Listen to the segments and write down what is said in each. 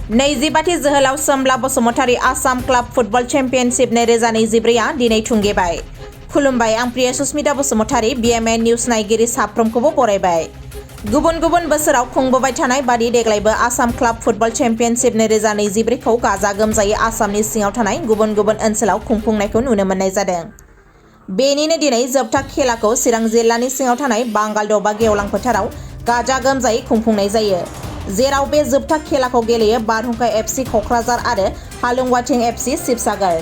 नैजिबाथि जोहोलाव सोमब्ला Basumatary Assam club football championship 2024 दिनै थुंगेबाय। खुलुमबाय, आं प्रिया सुस्मिता बसुमतारी BMN निउज नायगिरि साफ्रोमखौबो बरायबाय। गुबुन गुबुन बोसोराव खुंबोबाय थानाय बादि देग्लायबो आसाम क्लाब फुटबल चेम्पियनशिप 2024 खौ गाजा गोमजायै आसामनि सिङाव थानाय गुबुन गुबुन ओनसोलाव खुंफुंनायखौ नुनो मोननाय जादों। बेनिनो दिनै जोबथा खेलाखौ चिरां जिल्लानि सिङाव थानाय बांगालदबा गेवलां फोथाराव गाजा गोमजायै खुंफुंनाय जायो, जेराव बे जोबथा खेलाखौ गेलेयो बारहुंखा FC क'क्राझार आरो हालुंवाथिं FC शिबसागर।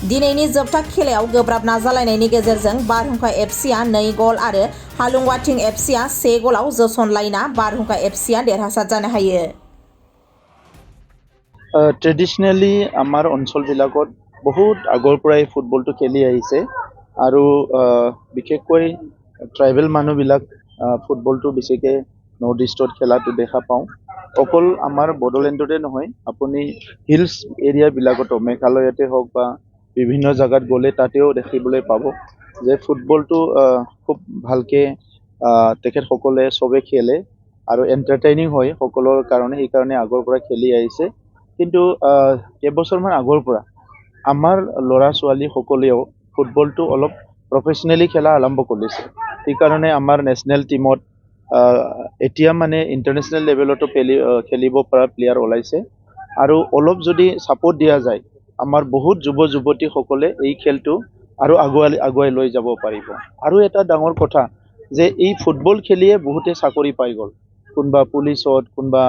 दिनैनि जोबथा खेलायाव गोब्राब नाजालायनायनि गेजेरजों बारहुंखा FCआ 2 गल आरो हालुंवाथिं FCआ 1 गलाव जोसनलायना बारहुंखा FCआ देरहासार जानो हायो। ট্ৰেডিশ্যনেলি আমাৰ অঞ্চলবিলাকত বহুত আগৰ পৰাই ফুটবলটো খেলি আহিছে আৰু বিশেষকৈ ট্ৰাইবেল মানুহবিলাক ফুটবলটো বেছিকৈ নৰ্থ ইষ্টত খেলাটো দেখা পাওঁ। অকল আমাৰ বড়োলেণ্ডতে নহয়, আপুনি হিলছ এৰিয়াবিলাকতো মেঘালয়তে হওক বা বিভিন্ন জেগাত গ'লে তাতেও দেখিবলৈ পাব যে ফুটবলটো খুব ভালকৈ তেখেতসকলে চবে খেলে আৰু এণ্টাৰটেইনিং হয় সকলোৰ কাৰণে, সেইকাৰণে আগৰ পৰা খেলি আহিছে। কিন্তু কেইবছৰমান আগৰ পৰা আমাৰ ল'ৰা ছোৱালীসকলেও ফুটবলটো অলপ প্ৰফেচনেলি খেলা আৰম্ভ কৰিছে। সেইকাৰণে আমাৰ নেশ্যনেল টীমত এতিয়া মানে ইণ্টাৰনেশ্যনেল লেভেলতো খেলিব পৰা প্লেয়াৰ ওলাইছে আৰু অলপ যদি ছাপোৰ্ট দিয়া যায়, আমাৰ বহুত যুৱ যুৱতীসকলে এই খেলটো আৰু আগুৱাই লৈ যাব পাৰিব। আৰু এটা ডাঙৰ কথা যে এই ফুটবল খেলিয়ে বহুতে চাকৰি পাই গ'ল, কোনোবা পুলিচত, কোনোবা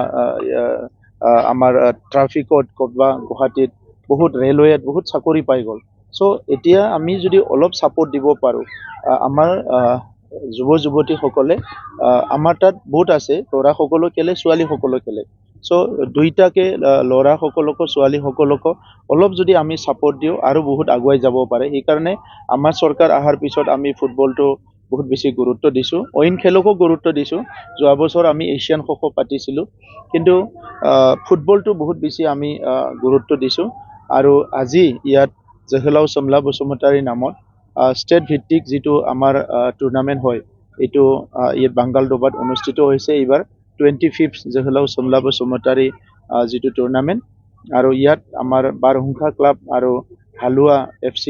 আমাৰ ট্ৰাফিকত, ক'ৰবা গুৱাহাটীত বহুত ৰেলৱেত বহুত চাকৰি পাই গ'ল। চ' এতিয়া আমি যদি অলপ ছাপোৰ্ট দিব পাৰোঁ, আমাৰ যুৱ যুৱতীসকলে আমাৰ তাত বহুত আছে, ল'ৰাসকলো খেলে ছোৱালীসকলো খেলে। চ' দুইটাকে ল'ৰাসকলকো ছোৱালীসকলকো অলপ যদি আমি ছাপোৰ্ট দিওঁ আৰু বহুত আগুৱাই যাব পাৰে। সেইকাৰণে আমাৰ চৰকাৰ অহাৰ পিছত আমি ফুটবলটো বহুত বেছি গুৰুত্ব দিছোঁ, অইন খেলকো গুৰুত্ব দিছোঁ। যোৱা বছৰ আমি এছিয়ান খো পাতিছিলোঁ, কিন্তু ফুটবলটো বহুত বেছি আমি গুৰুত্ব দিছোঁ। আৰু আজি ইয়াত জহিলাও চমলা বসুমতাৰীৰ নামত ষ্টেট ভিত্তিক যিটো আমাৰ টুৰ্ণামেণ্ট হয়, এইটো ইয়াত বাংগালদোবাত অনুষ্ঠিত হৈছে এইবাৰ 25th জহিলাও চমলা বসুমতাৰী যিটো টুৰ্ণামেণ্ট। আৰু ইয়াত আমাৰ বাৰহুংখা ক্লাব আৰু হালুৱা FC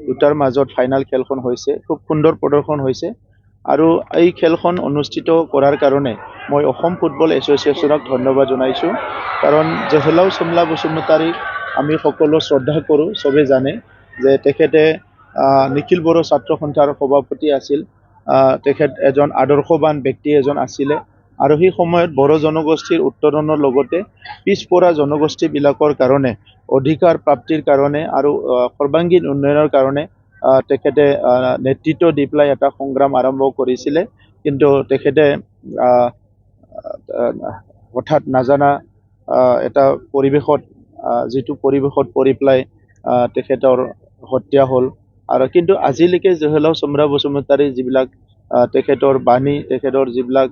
দুটাৰ মাজত ফাইনেল খেলখন হৈছে, খুব সুন্দৰ প্ৰদৰ্শন হৈছে। আৰু এই খেলখন অনুষ্ঠিত কৰাৰ কাৰণে মই অসম ফুটবল এছ'চিয়েশ্যনক ধন্যবাদ জনাইছোঁ, কাৰণ জহিলাও চমলা বসুমতাৰীক আমি সকলো শ্ৰদ্ধা কৰোঁ। চবে জানে যে তেখেতে নিখিল বড়ো ছাত্ৰ সন্থাৰ সভাপতি আছিল, তেখেত এজন আদৰ্শৱান ব্যক্তি এজন আছিলে। আৰু সেই সময়ত বড়ো জনগোষ্ঠীৰ উত্তৰণৰ লগতে পিছপৰা জনগোষ্ঠীবিলাকৰ কাৰণে অধিকাৰ প্ৰাপ্তিৰ কাৰণে আৰু সৰ্বাংগীন উন্নয়নৰ কাৰণে তেখেতে নেতৃত্ব দি পেলাই এটা সংগ্ৰাম আৰম্ভ কৰিছিলে। কিন্তু তেখেতে হঠাৎ নাজানা এটা পৰিৱেশত যিটো পৰিৱেশত পৰি পেলাই তেখেতৰ হত্যা হ'ল। আৰু কিন্তু আজিলৈকে জহিলাও চমলা বসুমতাৰীৰ যিবিলাক তেখেতৰ বাণী, তেখেতৰ যিবিলাক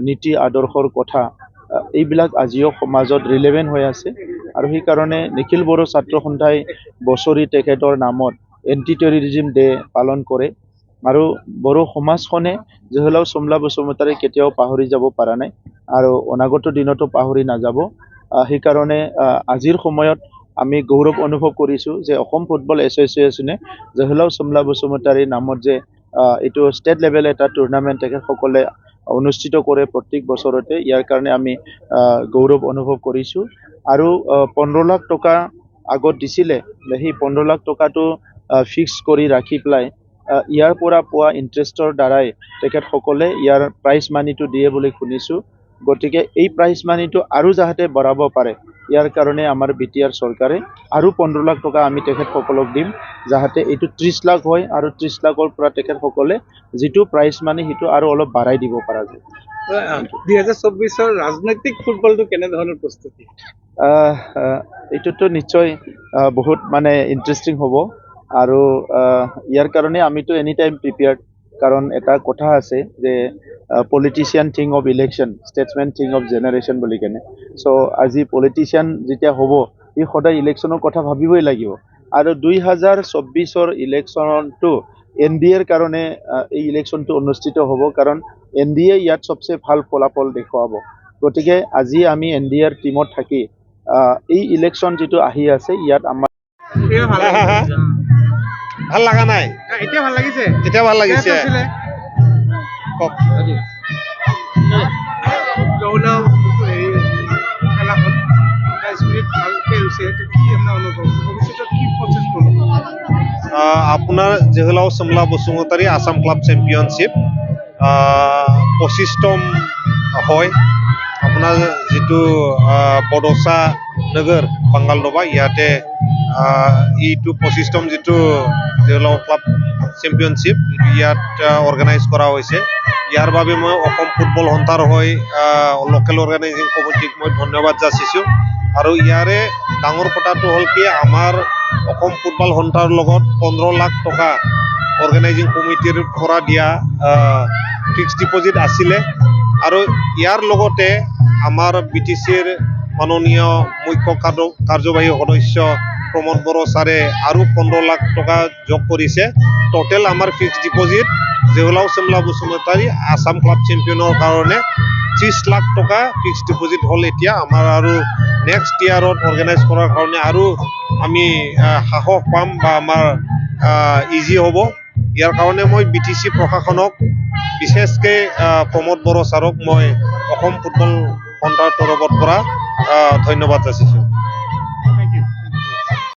নীতি আদৰ্শৰ কথা, এইবিলাক আজিও সমাজত ৰিলেভেণ্ট হৈ আছে। আৰু সেইকাৰণে নিখিল বড়ো ছাত্ৰ সন্থাই বছৰি তেখেতৰ নামত এণ্টি টেৰৰিজিম ডে পালন কৰে। আৰু বড়ো সমাজখনে জহিলাও চমলা বসুমতাৰীক কেতিয়াও পাহৰি যাব পৰা নাই আৰু অনাগত দিনতো পাহৰি নাযাব। সেইকাৰণে আজিৰ সময়ত আমি গৌৰৱ অনুভৱ কৰিছোঁ যে অসম ফুটবল এছ'চিয়েশ্যনে জহিলাও চমলা বসুমতাৰীৰ নামত যে এইটো ষ্টেট লেভেল এটা টুৰ্ণামেণ্ট তেখেতসকলে অনুষ্ঠিত কৰে প্ৰত্যেক বছৰতে, ইয়াৰ কাৰণে আমি গৌৰৱ অনুভৱ কৰিছোঁ। আৰু 15 লাখ টকা আগত দিছিলে, সেই 15 লাখ টকাটো ফিক্স কৰি ৰাখি পেলাই ইয়াৰ পৰা পোৱা ইণ্টাৰেষ্টৰ দ্বাৰাই তেখেতসকলে ইয়াৰ প্ৰাইজ মানিটো দিয়ে বুলি শুনিছোঁ। গতিকে এই প্ৰাইজ মানিটো আৰু যাতে বঢ়াব পাৰে, ইয়াৰ কাৰণে আমাৰ BTR চৰকাৰে আৰু 15 লাখ টকা আমি তেখেতসকলক দিম, যাতে এইটো 30 লাখ হয় আৰু 30 লাখৰ পৰা তেখেতসকলে যিটো প্ৰাইজ মানি সেইটো আৰু অলপ বাঢ়াই দিব পৰা যায়। 2024 ৰাজনৈতিক ফুটবলটো কেনেধৰণৰ প্ৰস্তুতি? এইটোতো নিশ্চয় বহুত মানে ইণ্টাৰেষ্টিং হ'ব। আৰু ইয়াৰ কাৰণে আমিতো এনি টাইম প্ৰিপেয়াৰ্ড, কাৰণ এটা কথা আছে যে politician thing of election, Statesman thing of generation বুলি কেনে। চ' আজি পলিটিচিয়ান যেতিয়া হ'ব, সি সদায় ইলেকশ্যনৰ কথা ভাবিবই লাগিব। আৰু 2024 ইলেকশ্যনটো NDAৰ কাৰণে এই ইলেকশ্যনটো অনুষ্ঠিত হ'ব, কাৰণ NDA ইয়াত চবচে ভাল ফলাফল দেখুৱাব। গতিকে আজি আমি NDAৰ টীমত থাকি এই ইলেকশ্যন যিটো আহি আছে ইয়াত আমাৰ ভাল লগা নাই এতিয়া ভাল লাগিছে এতিয়া ভাল লাগিছে কওক জৌলাও খেলাখন 22 মিনিট ভালকে হৈছে এতিয়া কি আপোনাৰ অনুভৱ ভৱিষ্যতত কি প্ৰচেছ কৰিব আপোনাৰ জেহুলাও চমলা বসুমতাৰী আসাম ক্লাব চেম্পিয়নশ্বিপ 25তম হয় আপোনাৰ যিটো বডোচা নগৰ বাংগালডোবা ইয়াতে এইটো 25তম যিটো জেহুলাও ক্লাব চেম্পিয়নশ্বিপ ইয়াত অৰ্গেনাইজ কৰা হৈছে ইয়াৰ বাবে মই অসম ফুটবল সন্থাৰ হৈ লোকেল অৰ্গেনাইজিং কমিটিক মই ধন্যবাদ যাচিছোঁ আৰু ইয়াৰে ডাঙৰ কথাটো হ'ল কি আমাৰ অসম ফুটবল সন্থাৰ লগত 15 লাখ টকা অৰ্গেনাইজিং কমিটিৰ পৰা দিয়া ফিক্সড ডিপজিট আছিলে আৰু ইয়াৰ লগতে আমাৰ BTCৰ মাননীয় মুখ্য কাৰ্যবাহী সদস্য প্ৰমোদ বড়ো ছাৰে আৰু 15 লাখ টকা যোগ কৰিছে টোটেল আমাৰ ফিক্সড ডিপজিট জেহুলাও চমলা বসুমতাৰী আসাম ক্লাব চেম্পিয়নৰ কাৰণে 30 লাখ টকা ফিক্সড ডিপজিট হ'ল এতিয়া আমাৰ আৰু নেক্সট ইয়াৰত অৰ্গেনাইজ কৰাৰ কাৰণে আৰু আমি সাহস পাম বা আমাৰ ইজি হ'ব ইয়াৰ কাৰণে মই BTC প্ৰশাসনক বিশেষকৈ প্ৰমোদ বড়ো ছাৰক মই অসম ফুটবল সন্থাৰ তৰফৰ পৰা ধন্যবাদ যাচিছোঁ